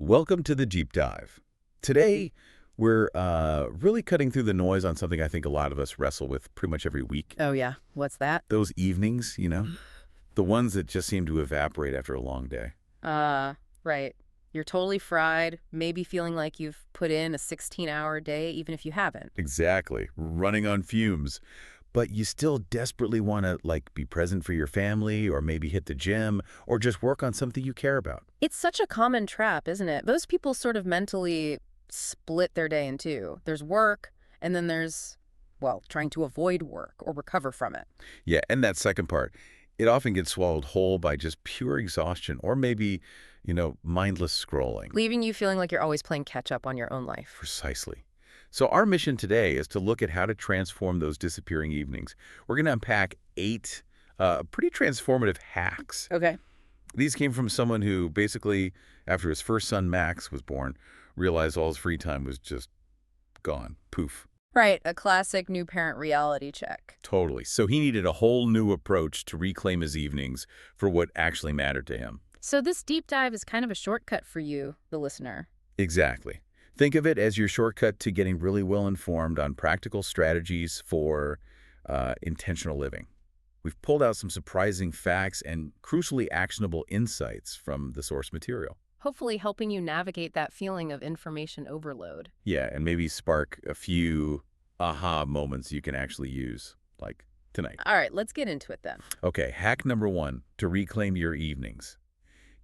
Welcome to the Deep Dive. Today, we're really cutting through the noise on something I think a lot of us wrestle with pretty much every week. Oh, yeah. What's that? Those evenings, the ones that just seem to evaporate after a long day. Right. You're totally fried, maybe feeling like you've put in a 16-hour day, even if you haven't. Exactly. Running on fumes. But you still desperately want to, be present for your family or maybe hit the gym or just work on something you care about. It's such a common trap, isn't it? Most people sort of mentally split their day in two. There's work, and then there's, well, trying to avoid work or recover from it. Yeah, and that second part, it often gets swallowed whole by just pure exhaustion or maybe, mindless scrolling. Leaving you feeling like you're always playing catch up on your own life. Precisely. So our mission today is to look at how to transform those disappearing evenings. We're going to unpack 8 pretty transformative hacks. Okay. These came from someone who basically, after his first son, Max, was born, realized all his free time was just gone. Poof. Right. A classic new parent reality check. Totally. So he needed a whole new approach to reclaim his evenings for what actually mattered to him. So this deep dive is kind of a shortcut for you, the listener. Exactly. Think of it as your shortcut to getting really well informed on practical strategies for intentional living. We've pulled out some surprising facts and crucially actionable insights from the source material. Hopefully helping you navigate that feeling of information overload. Yeah, and maybe spark a few aha moments you can actually use, like tonight. All right, let's get into it then. Okay, hack number 1 to reclaim your evenings.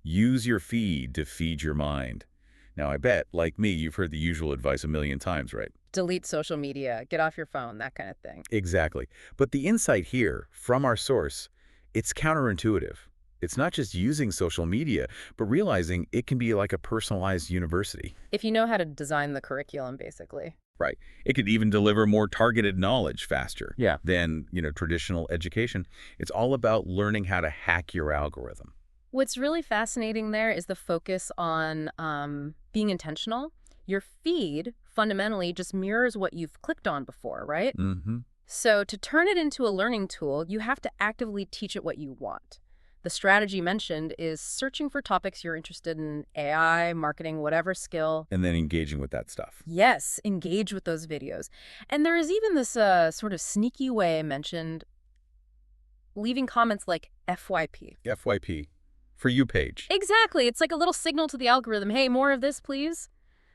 Use your feed to feed your mind. Now, I bet, like me, you've heard the usual advice a million times, right? Delete social media, get off your phone, that kind of thing. Exactly. But the insight here, from our source, it's counterintuitive. It's not just using social media, but realizing it can be like a personalized university. If you know how to design the curriculum, basically. Right. It could even deliver more targeted knowledge faster than, traditional education. It's all about learning how to hack your algorithm. What's really fascinating there is the focus on being intentional. Your feed fundamentally just mirrors what you've clicked on before, right? Mm-hmm. So to turn it into a learning tool, you have to actively teach it what you want. The strategy mentioned is searching for topics you're interested in, AI, marketing, whatever skill. And then engaging with that stuff. Yes, engage with those videos. And there is even this sort of sneaky way I mentioned, leaving comments like FYP. FYP. For you page. Exactly. It's like a little signal to the algorithm. Hey, more of this, please.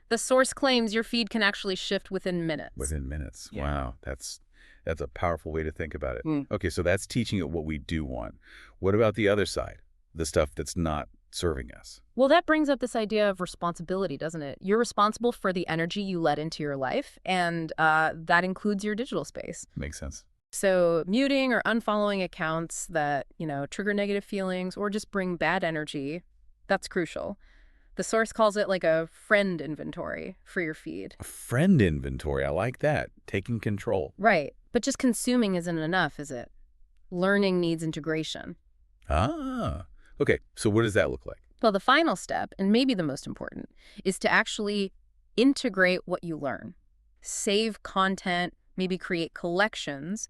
The source claims your feed can actually shift within minutes. Within minutes. Yeah. Wow. That's a powerful way to think about it. Mm. Okay, so that's teaching it what we do want. What about the other side? The stuff that's not serving us? Well, that brings up this idea of responsibility, doesn't it? You're responsible for the energy you let into your life, and that includes your digital space. Makes sense. So muting or unfollowing accounts that, trigger negative feelings or just bring bad energy, that's crucial. The source calls it like a friend inventory for your feed. A friend inventory. I like that. Taking control. Right. But just consuming isn't enough, is it? Learning needs integration. Ah. Okay, so what does that look like? Well, the final step, and maybe the most important, is to actually integrate what you learn. Save content, maybe create collections,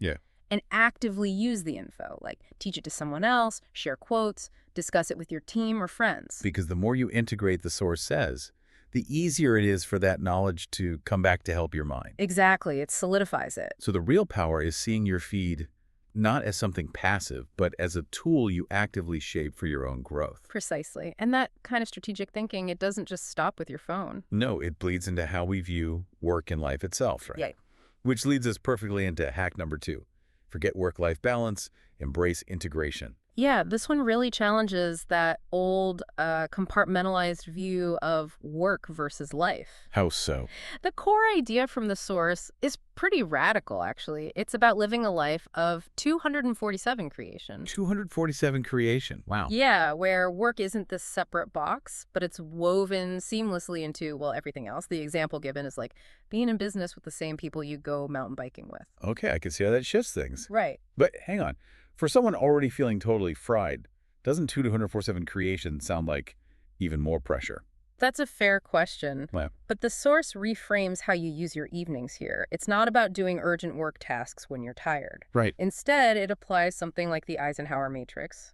and actively use the info, like teach it to someone else, share quotes, discuss it with your team or friends. Because the more you integrate the source says, the easier it is for that knowledge to come back to help your mind. Exactly. It solidifies it. So the real power is seeing your feed not as something passive, but as a tool you actively shape for your own growth. Precisely. And that kind of strategic thinking, it doesn't just stop with your phone. No, it bleeds into how we view work and life itself, right? Yeah. Which leads us perfectly into hack number 2. Forget work-life balance, embrace integration. Yeah, this one really challenges that old compartmentalized view of work versus life. How so? The core idea from the source is pretty radical, actually. It's about living a life of 247 creation. 247 creation. Wow. Yeah, where work isn't this separate box, but it's woven seamlessly into, well, everything else. The example given is like being in business with the same people you go mountain biking with. Okay, I can see how that shifts things. Right. But hang on. For someone already feeling totally fried, doesn't 247 creation sound like even more pressure? That's a fair question. Yeah. But the source reframes how you use your evenings here. It's not about doing urgent work tasks when you're tired. Right. Instead, it applies something like the Eisenhower matrix,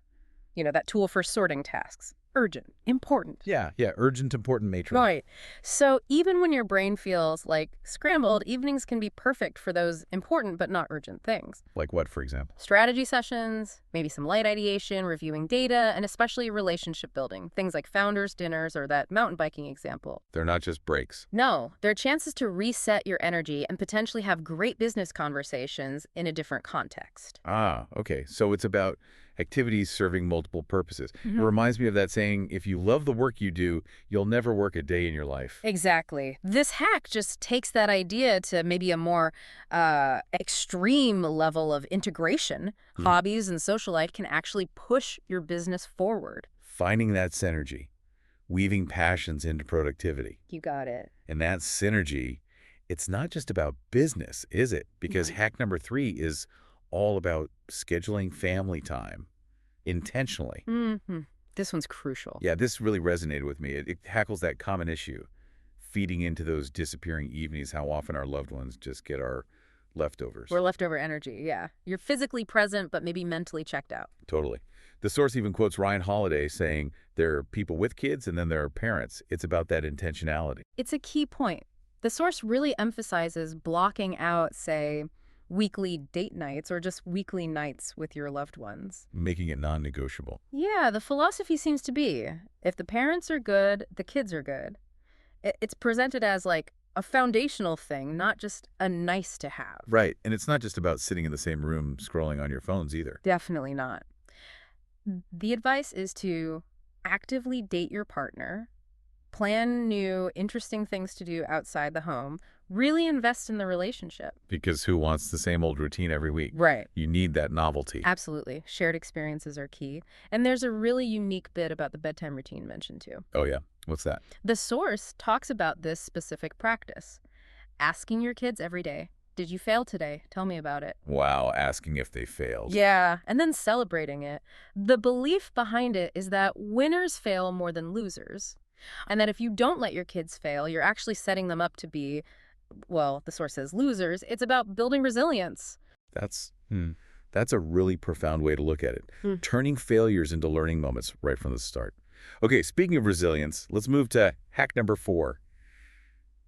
that tool for sorting tasks. urgent, important. Yeah, urgent, important matron. Right. So even when your brain feels like scrambled, evenings can be perfect for those important but not urgent things. Like what, for example? Strategy sessions, maybe some light ideation, reviewing data, and especially relationship building. Things like founders' dinners or that mountain biking example. They're not just breaks. No, they're chances to reset your energy and potentially have great business conversations in a different context. Ah, okay. So it's about activities serving multiple purposes. It Mhm. reminds me of that saying, if you love the work you do, you'll never work a day in your life. Exactly. This hack just takes that idea to maybe a more extreme level of integration. Hobbies and social life can actually push your business forward. Finding that synergy, weaving passions into productivity. You got it. And that synergy, it's not just about business, is it? Because hack number 3 is all about scheduling family time intentionally. Mm-hmm. This one's crucial. Yeah, this really resonated with me. It tackles that common issue, feeding into those disappearing evenings, how often our loved ones just get our leftovers. We're leftover energy, yeah. You're physically present, but maybe mentally checked out. Totally. The source even quotes Ryan Holiday saying there are people with kids and then there are parents. It's about that intentionality. It's a key point. The source really emphasizes blocking out, say, weekly date nights or just weekly nights with your loved ones. Making it non-negotiable. Yeah, the philosophy seems to be, if the parents are good, the kids are good. It's presented as like a foundational thing, not just a nice to have. Right. And it's not just about sitting in the same room scrolling on your phones either. Definitely not. The advice is to actively date your partner, plan new, interesting things to do outside the home, really invest in the relationship. Because who wants the same old routine every week? Right. You need that novelty. Absolutely. Shared experiences are key. And there's a really unique bit about the bedtime routine mentioned too. Oh, yeah. What's that? The source talks about this specific practice. Asking your kids every day, did you fail today? Tell me about it. Wow, asking if they failed. Yeah, and then celebrating it. The belief behind it is that winners fail more than losers. And that if you don't let your kids fail, you're actually setting them up to be, well, the source says losers. It's about building resilience. That's a really profound way to look at it. Turning failures into learning moments right from the start. Okay, speaking of resilience, let's move to hack number 4.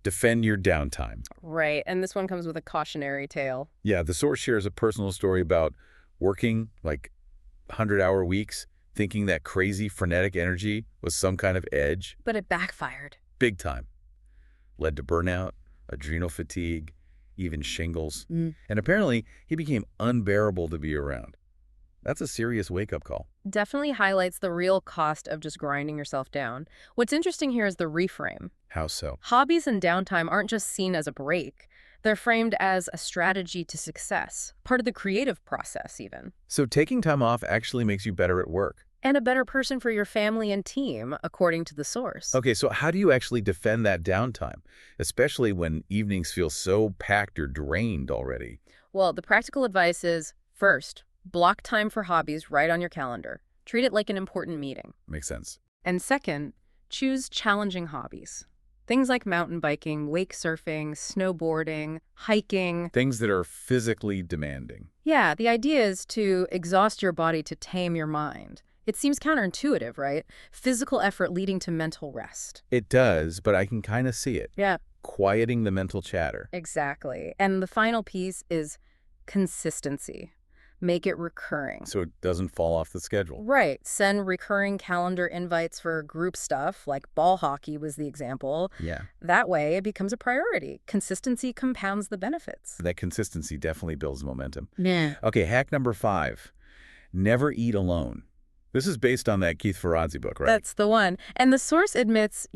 Defend your downtime. Right, and this one comes with a cautionary tale. Yeah, the source shares a personal story about working like 100-hour weeks, thinking that crazy frenetic energy was some kind of edge. But it backfired. Big time. Led to burnout, adrenal fatigue, even shingles. And apparently, he became unbearable to be around. That's a serious wake-up call. Definitely highlights the real cost of just grinding yourself down. What's interesting here is the reframe. How so? Hobbies and downtime aren't just seen as a break. They're framed as a strategy to success, part of the creative process even. So taking time off actually makes you better at work. And a better person for your family and team, according to the source. Okay, so how do you actually defend that downtime, especially when evenings feel so packed or drained already? Well, the practical advice is, first, block time for hobbies right on your calendar. Treat it like an important meeting. Makes sense. And second, choose challenging hobbies. Things like mountain biking, wake surfing, snowboarding, hiking. Things that are physically demanding. Yeah, the idea is to exhaust your body to tame your mind. It seems counterintuitive, right? Physical effort leading to mental rest. It does, but I can kind of see it. Yeah. Quieting the mental chatter. Exactly. And the final piece is consistency. Make it recurring. So it doesn't fall off the schedule. Right. Send recurring calendar invites for group stuff, like ball hockey was the example. Yeah. That way, it becomes a priority. Consistency compounds the benefits. That consistency definitely builds momentum. Yeah. Okay, hack number 5. Never eat alone. This is based on that Keith Ferrazzi book, right? That's the one. And the source admits,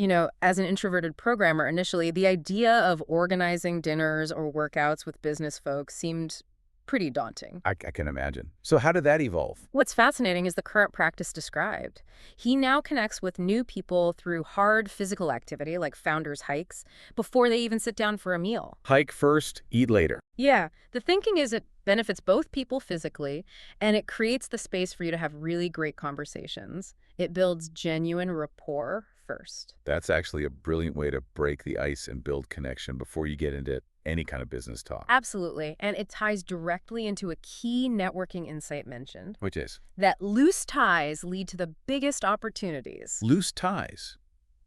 as an introverted programmer initially, the idea of organizing dinners or workouts with business folks seemed pretty daunting. I can imagine. So how did that evolve? What's fascinating is the current practice described. He now connects with new people through hard physical activity like founders' hikes before they even sit down for a meal. Hike first, eat later. Yeah, the thinking is it benefits both people physically, and it creates the space for you to have really great conversations. It builds genuine rapport first. That's actually a brilliant way to break the ice and build connection before you get into any kind of business talk. Absolutely. And it ties directly into a key networking insight mentioned, Which is? that loose ties lead to the biggest opportunities. Loose ties,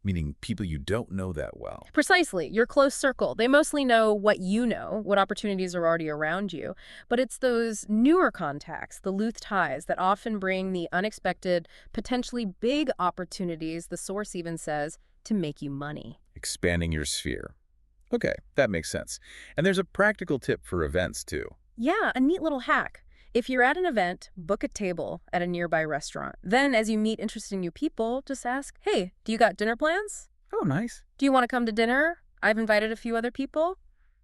meaning people you don't know that well. Precisely. Your close circle. They mostly know what you know, what opportunities are already around you. But it's those newer contacts, the loose ties, that often bring the unexpected, potentially big opportunities, the source even says, to make you money. Expanding your sphere. Okay, that makes sense. And there's a practical tip for events, too. Yeah, a neat little hack. If you're at an event, book a table at a nearby restaurant. Then, as you meet interesting new people, just ask, hey, do you got dinner plans? Oh, nice. Do you want to come to dinner? I've invited a few other people.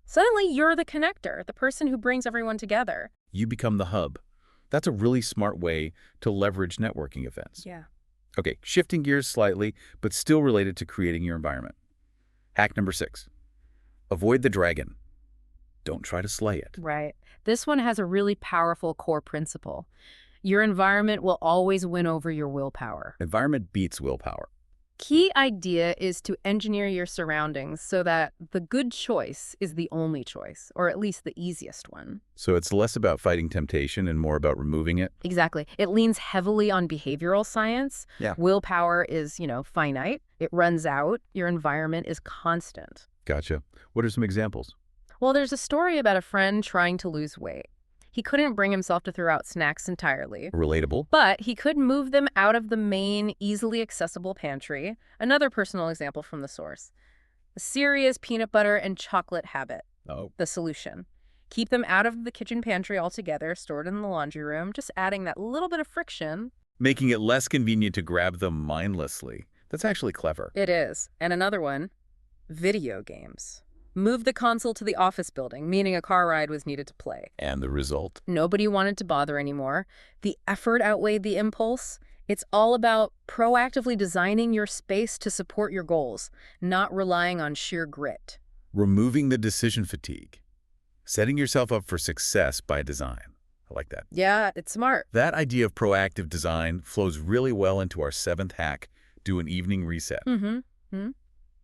Suddenly, you're the connector, the person who brings everyone together. You become the hub. That's a really smart way to leverage networking events. Yeah. Okay, shifting gears slightly, but still related to creating your environment. Hack number 6. Avoid the dragon. Don't try to slay it. Right. This one has a really powerful core principle. Your environment will always win over your willpower. Environment beats willpower. Key idea is to engineer your surroundings so that the good choice is the only choice, or at least the easiest one. So it's less about fighting temptation and more about removing it? Exactly. It leans heavily on behavioral science. Yeah. Willpower is, finite. It runs out. Your environment is constant. Gotcha. What are some examples? Well, there's a story about a friend trying to lose weight. He couldn't bring himself to throw out snacks entirely. Relatable. But he could move them out of the main, easily accessible pantry. Another personal example from the source. A serious peanut butter and chocolate habit. Oh. The solution. Keep them out of the kitchen pantry altogether, stored in the laundry room, just adding that little bit of friction. Making it less convenient to grab them mindlessly. That's actually clever. It is. And another one, video games. Move the console to the office building, meaning a car ride was needed to play. And the result? Nobody wanted to bother anymore. The effort outweighed the impulse. It's all about proactively designing your space to support your goals, not relying on sheer grit. Removing the decision fatigue. Setting yourself up for success by design. I like that. Yeah, it's smart. That idea of proactive design flows really well into our 7th hack, do an evening reset.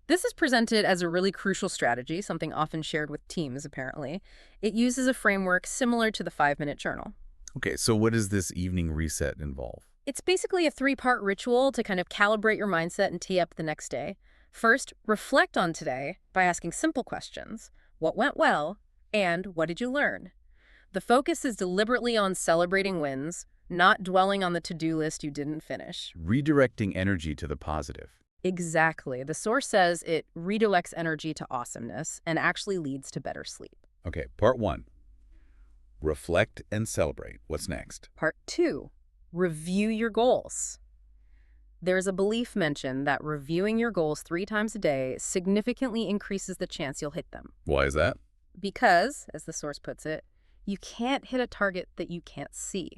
This is presented as a really crucial strategy, something often shared with teams, apparently. It uses a framework similar to the 5-minute journal. Okay, so what does this evening reset involve? It's basically a 3-part ritual to kind of calibrate your mindset and tee up the next day. First, reflect on today by asking simple questions. What went well? And what did you learn? The focus is deliberately on celebrating wins, not dwelling on the to-do list you didn't finish. Redirecting energy to the positive. Exactly. The source says it redirects energy to awesomeness and actually leads to better sleep. Okay, part 1. Reflect and celebrate. What's next? Part 2. Review your goals. There's a belief mentioned that reviewing your goals 3 times a day significantly increases the chance you'll hit them. Why is that? Because, as the source puts it, you can't hit a target that you can't see.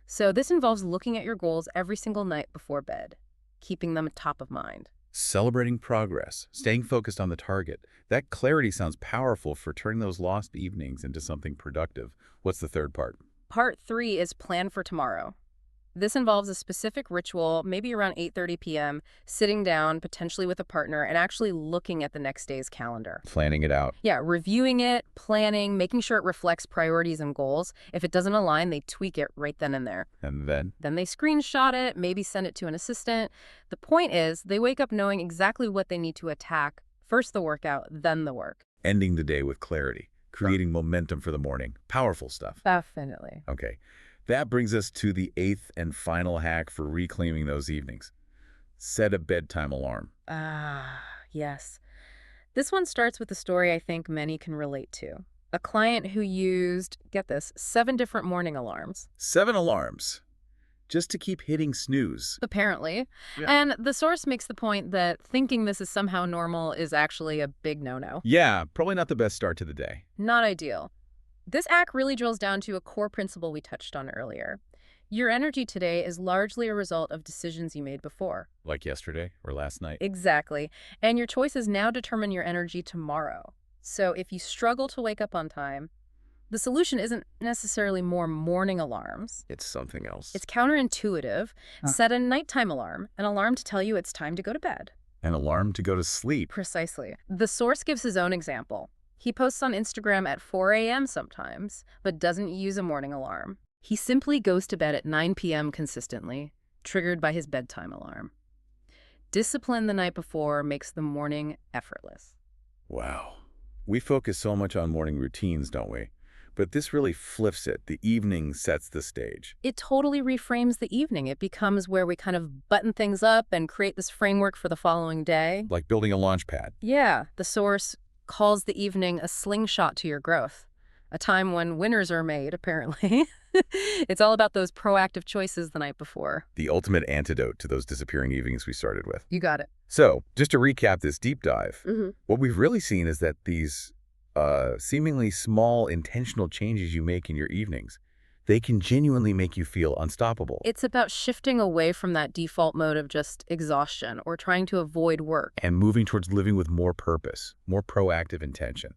So this involves looking at your goals every single night before bed, keeping them top of mind. Celebrating progress, staying focused on the target. That clarity sounds powerful for turning those lost evenings into something productive. What's the third part? Part 3 is plan for tomorrow. This involves a specific ritual, maybe around 8:30 p.m., sitting down, potentially with a partner, and actually looking at the next day's calendar. Planning it out. Yeah, reviewing it, planning, making sure it reflects priorities and goals. If it doesn't align, they tweak it right then and there. And then? Then they screenshot it, maybe send it to an assistant. The point is, they wake up knowing exactly what they need to attack. First the workout, then the work. Ending the day with clarity. Creating momentum for the morning. Powerful stuff. Definitely. Okay. That brings us to the 8th and final hack for reclaiming those evenings. Set a bedtime alarm. Yes. This one starts with a story I think many can relate to. A client who used, get this, 7 different morning alarms. 7 alarms. Just to keep hitting snooze. Apparently. Yeah. And the source makes the point that thinking this is somehow normal is actually a big no-no. Yeah, probably not the best start to the day. Not ideal. This hack really drills down to a core principle we touched on earlier. Your energy today is largely a result of decisions you made before. Like yesterday or last night. Exactly. And your choices now determine your energy tomorrow. So if you struggle to wake up on time, the solution isn't necessarily more morning alarms. It's something else. It's counterintuitive. Set a nighttime alarm, an alarm to tell you it's time to go to bed. An alarm to go to sleep. Precisely. The source gives his own example. He posts on Instagram at 4 a.m. sometimes, but doesn't use a morning alarm. He simply goes to bed at 9 p.m. consistently, triggered by his bedtime alarm. Discipline the night before makes the morning effortless. Wow. We focus so much on morning routines, don't we? But this really flips it. The evening sets the stage. It totally reframes the evening. It becomes where we kind of button things up and create this framework for the following day. Like building a launch pad. Yeah, the source calls the evening a slingshot to your growth, a time when winners are made, apparently. It's all about those proactive choices the night before. The ultimate antidote to those disappearing evenings we started with. You got it. So, just to recap this deep dive, Mm-hmm. what we've really seen is that these seemingly small intentional changes you make in your evenings, they can genuinely make you feel unstoppable. It's about shifting away from that default mode of just exhaustion or trying to avoid work. And moving towards living with more purpose, more proactive intention.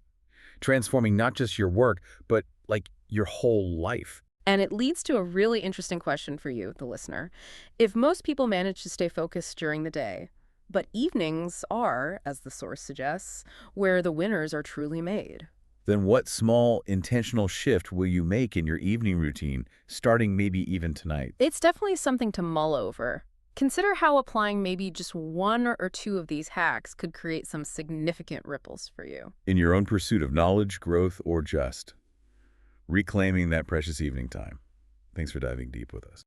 Transforming not just your work, but like your whole life. And it leads to a really interesting question for you, the listener. If most people manage to stay focused during the day, but evenings are, as the source suggests, where the winners are truly made. Then what small intentional shift will you make in your evening routine, starting maybe even tonight? It's definitely something to mull over. Consider how applying maybe just one or two of these hacks could create some significant ripples for you. In your own pursuit of knowledge, growth, or just reclaiming that precious evening time. Thanks for diving deep with us.